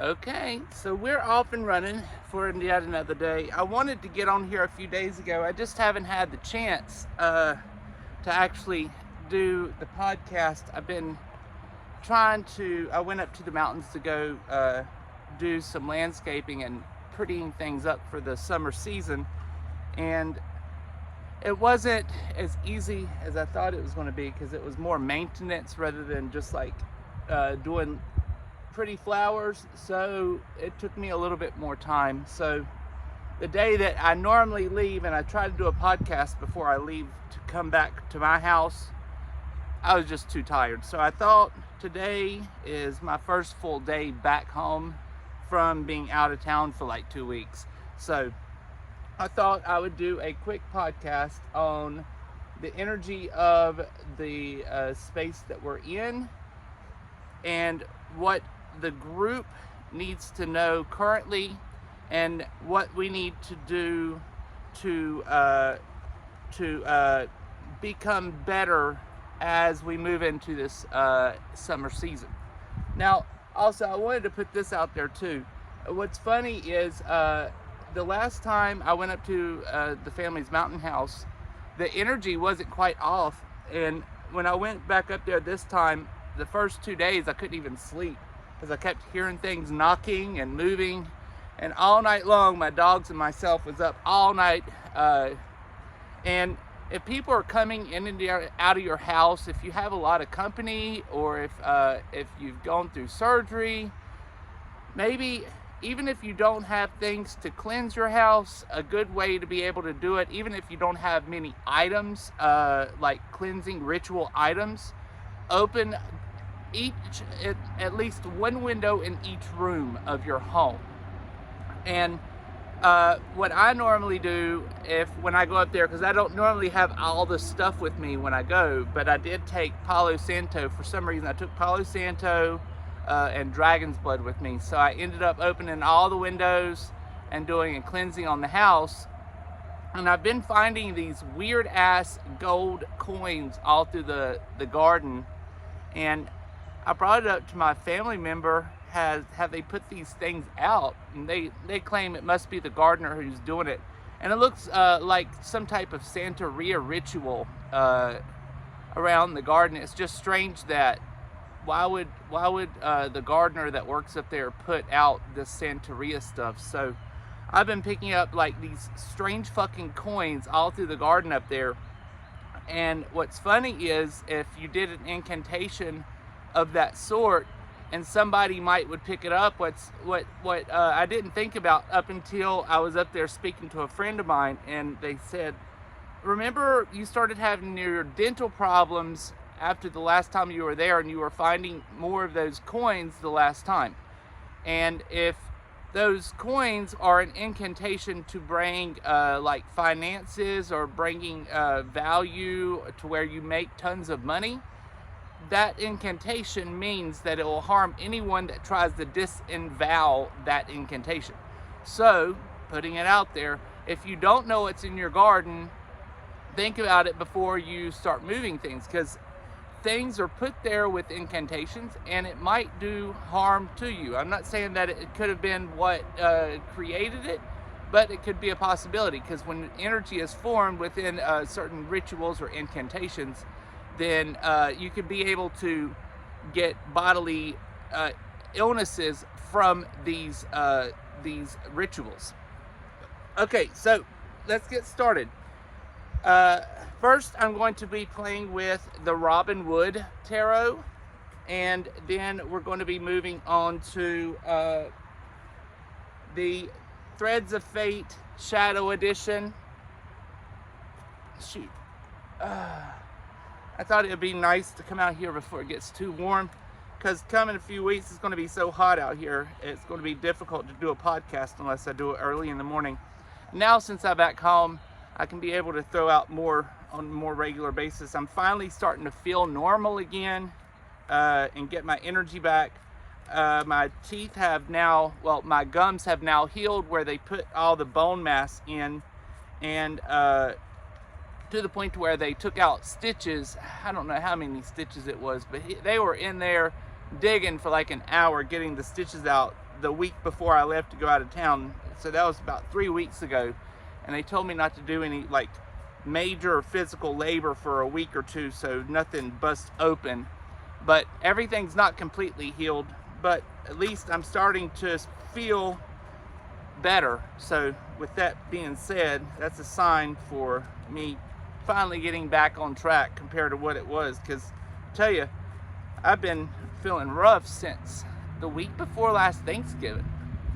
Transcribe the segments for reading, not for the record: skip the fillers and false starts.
Okay, so we're off and running for yet another day. I wanted to get on here a few days ago. I just haven't had the chance to actually do the podcast. I've been I went up to the mountains to go do some landscaping and prettying things up for the summer season. And it wasn't as easy as I thought it was going to be because it was more maintenance rather than just like doing pretty flowers, so it took me a little bit more time. So the day that I normally leave and I try to do a podcast before I leave to come back to my house, I was just too tired. So I thought today is my first full day back home from being out of town for like 2 weeks. So I thought I would do a quick podcast on the energy of the space that we're in and what the group needs to know currently and what we need to do to become better as we move into this summer season. Now, also, I wanted to put this out there too. What's funny is the last time I went up to the family's mountain house, the energy wasn't quite off, and when I went back up there this time, the first 2 days I couldn't even sleep because I kept hearing things knocking and moving, and all night long my dogs and myself was up all night. And if people are coming in and out of your house, if you have a lot of company, or if you've gone through surgery, maybe even if you don't have things to cleanse your house, a good way to be able to do it, even if you don't have many items, like cleansing ritual items, open at least one window in each room of your home. And what I normally do when I go up there, because I don't normally have all the stuff with me when I go, but I did take Palo Santo. For some reason I took Palo Santo and Dragon's Blood with me, so I ended up opening all the windows and doing a cleansing on the house. And I've been finding these weird ass gold coins all through the garden, and I brought it up to my family member. Have they put these things out, and they claim it must be the gardener who's doing it, and it looks like some type of Santeria ritual around the garden. It's just strange that why would the gardener that works up there put out this Santeria stuff. So I've been picking up like these strange fucking coins all through the garden up there. And what's funny is if you did an incantation of that sort and somebody would pick it up, what I didn't think about up until I was up there speaking to a friend of mine, and they said, remember you started having your dental problems after the last time you were there, and you were finding more of those coins the last time. And if those coins are an incantation to bring like finances or bringing value to where you make tons of money, that incantation means that it will harm anyone that tries to disavow that incantation. So, putting it out there, if you don't know what's in your garden, think about it before you start moving things, because things are put there with incantations and it might do harm to you. I'm not saying that it could have been what created it, but it could be a possibility, because when energy is formed within certain rituals or incantations, then you could be able to get bodily illnesses from these rituals. Okay, so let's get started. First, I'm going to be playing with the Robin Wood Tarot, and then we're going to be moving on to the Threads of Fate Shadow Edition. Shoot. I thought it would be nice to come out here before it gets too warm, because coming a few weeks it's going to be so hot out here, it's going to be difficult to do a podcast unless I do it early in the morning. Now, since I'm back home, I can be able to throw out more on a more regular basis. I'm finally starting to feel normal again and get my energy back. My teeth have now, well, my gums have now healed where they put all the bone mass in, and to the point where they took out stitches. I don't know how many stitches it was, but they were in there digging for like an hour getting the stitches out the week before I left to go out of town. So that was about 3 weeks ago. And they told me not to do any like major physical labor for a week or two, so nothing busts open. But everything's not completely healed, but at least I'm starting to feel better. So with that being said, that's a sign for me finally getting back on track compared to what it was. Because I tell you, I've been feeling rough since the week before last Thanksgiving,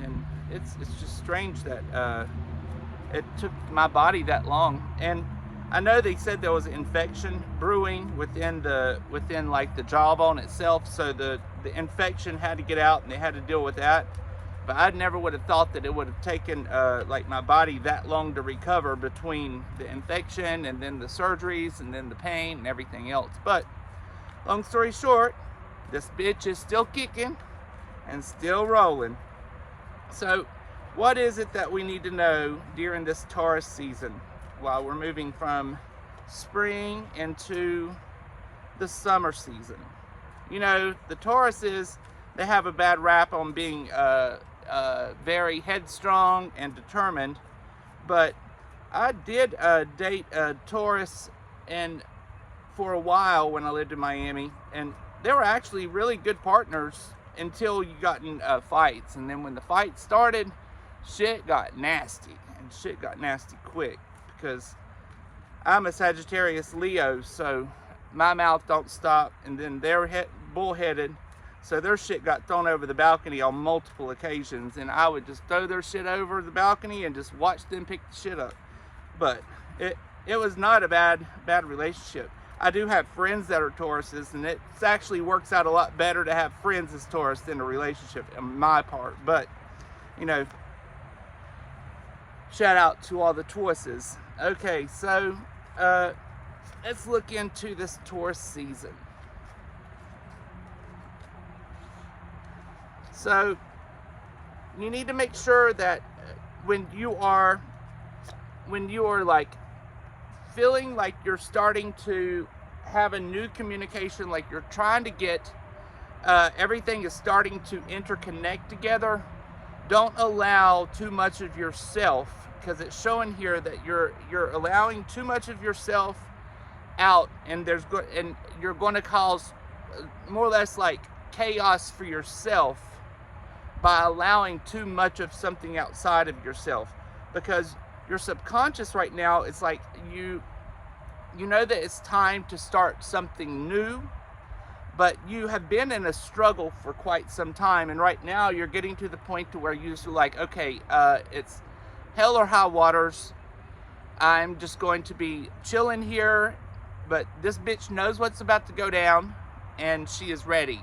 and it's just strange that it took my body that long. And I know they said there was an infection brewing within like the jawbone itself, so the infection had to get out and they had to deal with that. But I never would have thought that it would have taken like my body that long to recover between the infection and then the surgeries and then the pain and everything else. But long story short, this bitch is still kicking and still rolling. So what is it that we need to know during this Taurus season while we're moving from spring into the summer season? You know, the Tauruses, they have a bad rap on being very headstrong and determined, but I did date a Taurus and for a while when I lived in Miami, and they were actually really good partners until you got in fights. And then when the fight started, shit got nasty, and shit got nasty quick, because I'm a Sagittarius Leo, so my mouth don't stop, and then they're bullheaded, so their shit got thrown over the balcony on multiple occasions, and I would just throw their shit over the balcony and just watch them pick the shit up. But it was not a bad relationship. I do have friends that are Tauruses, and it actually works out a lot better to have friends as Taurus than a relationship on my part. But, you know, shout out to all the Tauruses. Okay, so let's look into this Taurus season. So you need to make sure that when you are like feeling like you're starting to have a new communication, like you're trying to get everything is starting to interconnect together, don't allow too much of yourself, because it's showing here that you're allowing too much of yourself out, and you're going to cause more or less like chaos for yourself by allowing too much of something outside of yourself. Because your subconscious right now, it's like you know that it's time to start something new, but you have been in a struggle for quite some time, and right now you're getting to the point to where you're like, okay, it's hell or high waters. I'm just going to be chilling here, but this bitch knows what's about to go down, and she is ready.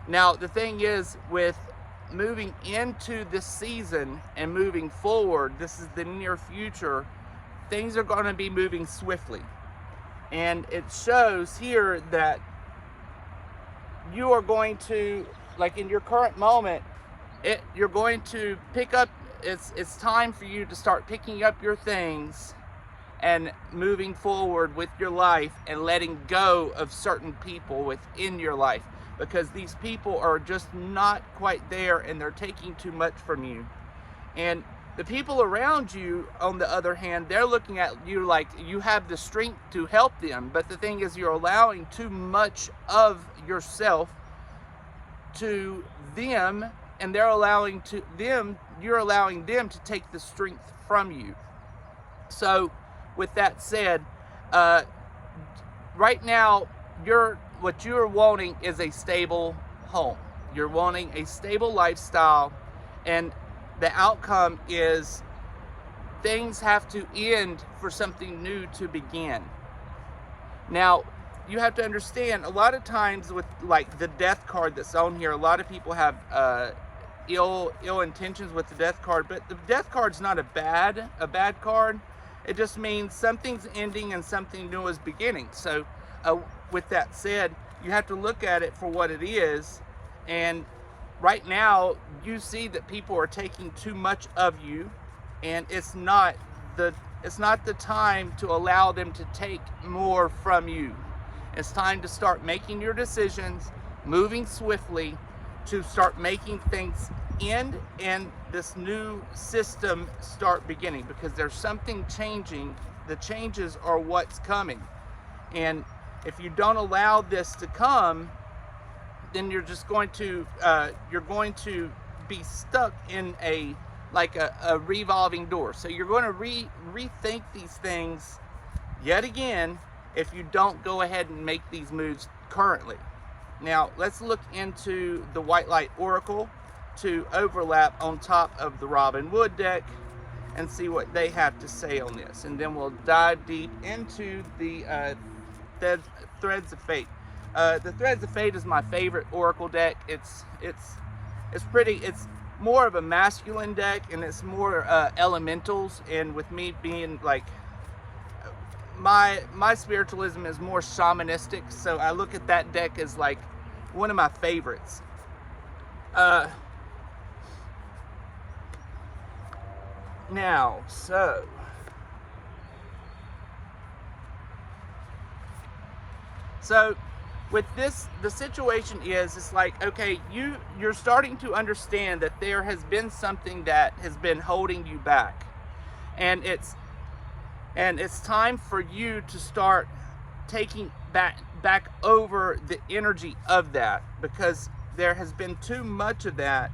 Now the thing is, with moving into this season and moving forward, this is the near future, things are going to be moving swiftly. And it shows here that you are going to, like in your current moment, you're going to pick up, it's time for you to start picking up your things and moving forward with your life and letting go of certain people within your life, because these people are just not quite there and they're taking too much from you. And the people around you, on the other hand, they're looking at you like you have the strength to help them, but the thing is, you're allowing too much of yourself to them, and you're allowing them to take the strength from you. So with that said, right now what you're wanting is a stable home. You're wanting a stable lifestyle, and the outcome is things have to end for something new to begin. Now, you have to understand, a lot of times with like the death card that's on here, a lot of people have ill intentions with the death card, but the death card's not a bad card. It just means something's ending and something new is beginning. So with that said, you have to look at it for what it is. And right now you see that people are taking too much of you, and it's not the time to allow them to take more from you. It's time to start making your decisions, moving swiftly, to start making things end and this new system start beginning, because there's something changing. The changes are what's coming, and if you don't allow this to come, then you're just going to be stuck in a revolving door. So you're going to rethink these things yet again if you don't go ahead and make these moves currently. Now let's look into the White Light Oracle to overlap on top of the Robin Wood deck and see what they have to say on this, and then we'll dive deep into the Threads of Fate. The Threads of Fate is my favorite Oracle deck. It's more of a masculine deck, and it's more elementals, and with me being like my spiritualism is more shamanistic, so I look at that deck as like one of my favorites. Now, so with this, the situation is, it's like, okay, you're starting to understand that there has been something that has been holding you back, and it's time for you to start taking back over the energy of that, because there has been too much of that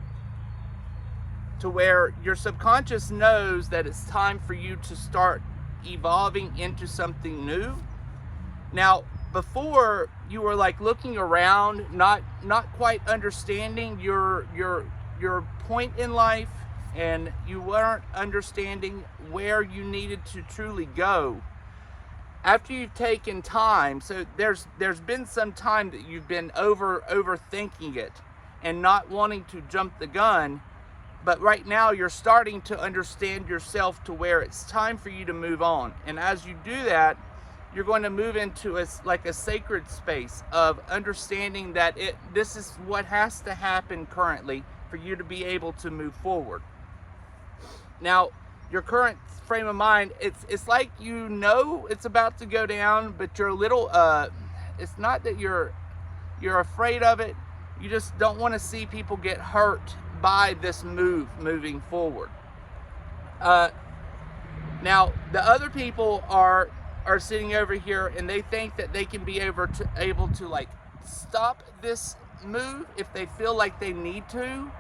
to where your subconscious knows that it's time for you to start evolving into something new. Now, before, you were like looking around, not quite understanding your point in life, and you weren't understanding where you needed to truly go. After you've taken time, so there's been some time that you've been overthinking it and not wanting to jump the gun, but right now you're starting to understand yourself to where it's time for you to move on. And as you do that, you're going to move into a sacred space of understanding that this is what has to happen currently for you to be able to move forward. Now, your current frame of mind, it's like it's about to go down, but you're a little it's not that you're afraid of it, you just don't want to see people get hurt by this moving forward. Now the other people are sitting over here, and they think that they can be able to like stop this move if they feel like they need to,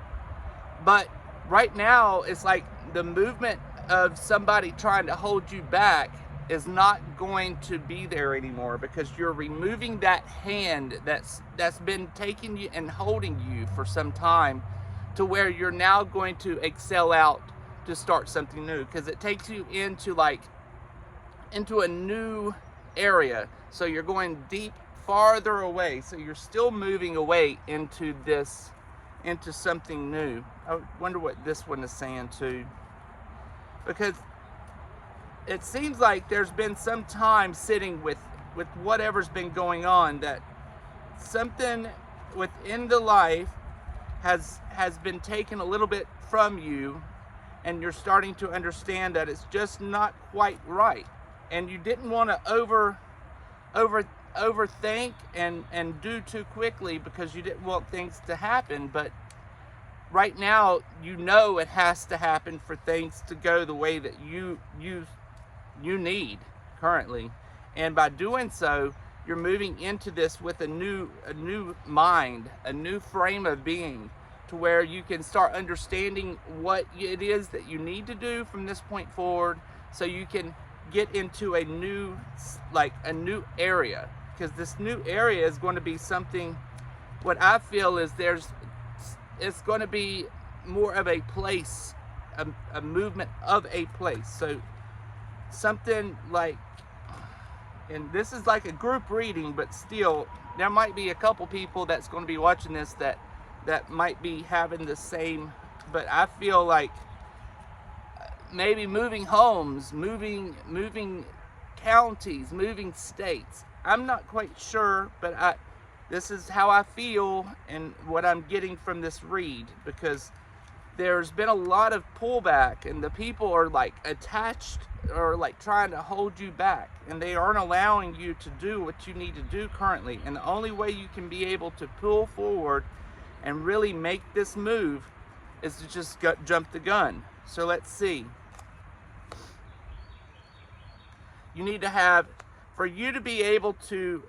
but right now it's like the movement of somebody trying to hold you back is not going to be there anymore, because you're removing that hand that's been taking you and holding you for some time, to where you're now going to excel out to start something new, because it takes you into a new area. So you're going deep, farther away, so you're still moving away into something new. I wonder what this one is saying too, because it seems like there's been some time sitting with whatever's been going on, that something within the life has been taken a little bit from you, and you're starting to understand that it's just not quite right, and you didn't want to overthink and do too quickly, because you didn't want things to happen. But right now, it has to happen for things to go the way that you need currently, and by doing so, you're moving into this with a new mind, a new frame of being, to where you can start understanding what it is that you need to do from this point forward, so you can get into a new area, because this new area is going to be something, what I feel is it's going to be more of a place, a movement of a place. So something like, and this is like a group reading, but still there might be a couple people that's going to be watching this that might be having the same, but I feel like maybe moving homes, moving counties, moving states. I'm not quite sure, but this is how I feel and what I'm getting from this read, because there's been a lot of pullback, and the people are like attached or like trying to hold you back, and they aren't allowing you to do what you need to do currently. And the only way you can be able to pull forward and really make this move is to just jump the gun. So let's see. You need to have, for you to be able to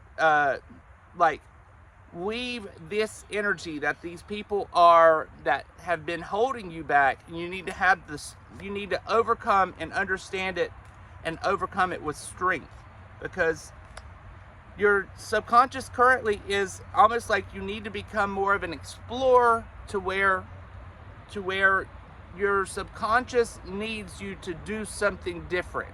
like weave this energy that these people are, that have been holding you back, you need to have this, you need to overcome and understand it and overcome it with strength, because your subconscious currently is almost like you need to become more of an explorer, to where your subconscious needs you to do something different.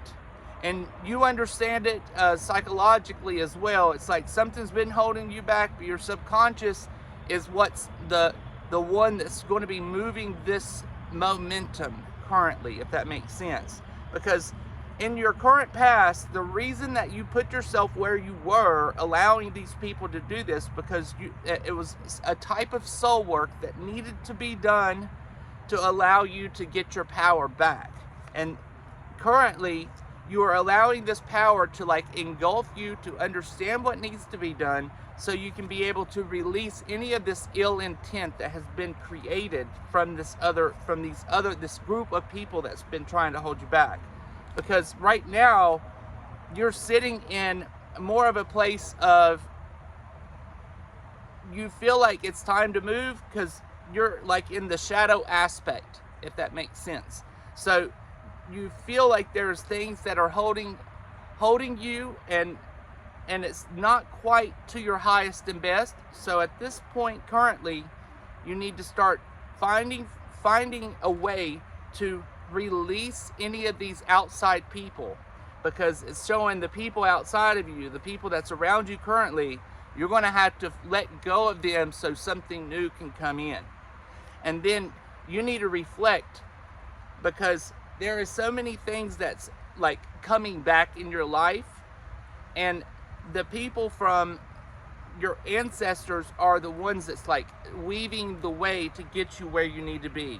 And you understand it psychologically as well. It's like something's been holding you back, but your subconscious is what's the one that's going to be moving this momentum currently, if that makes sense. Because in your current past, the reason that you put yourself where you were, allowing these people to do this, because it was a type of soul work that needed to be done to allow you to get your power back. And currently, you are allowing this power to like engulf you, to understand what needs to be done, so you can be able to release any of this ill intent that has been created from this group of people that's been trying to hold you back. Because right now, you're sitting in more of a place of, you feel like it's time to move, because you're like in the shadow aspect, if that makes sense. So you feel like there's things that are holding you, and it's not quite to your highest and best. So at this point currently, you need to start finding a way to release any of these outside people, because it's showing the people outside of you, the people that's around you currently, you're going to have to let go of them so something new can come in. And then you need to reflect, because there is so many things that's like coming back in your life, and the people from your ancestors are the ones that's like weaving the way to get you where you need to be.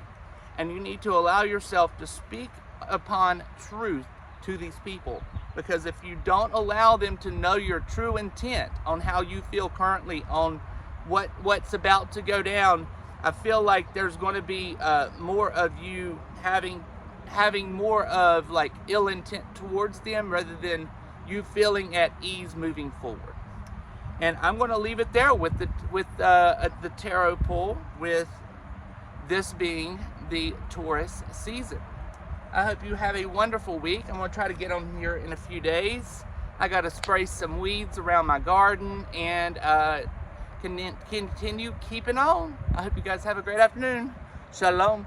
And you need to allow yourself to speak upon truth to these people, because if you don't allow them to know your true intent on how you feel currently, on what's about to go down, I feel like there's going to be more of you having more of like ill intent towards them, rather than you feeling at ease moving forward. And I'm going to leave it there with the tarot pull, with this being the Taurus season. I hope you have a wonderful week. I'm going to try to get on here in a few days. I got to spray some weeds around my garden, and continue keeping on. I hope you guys have a great afternoon. Shalom.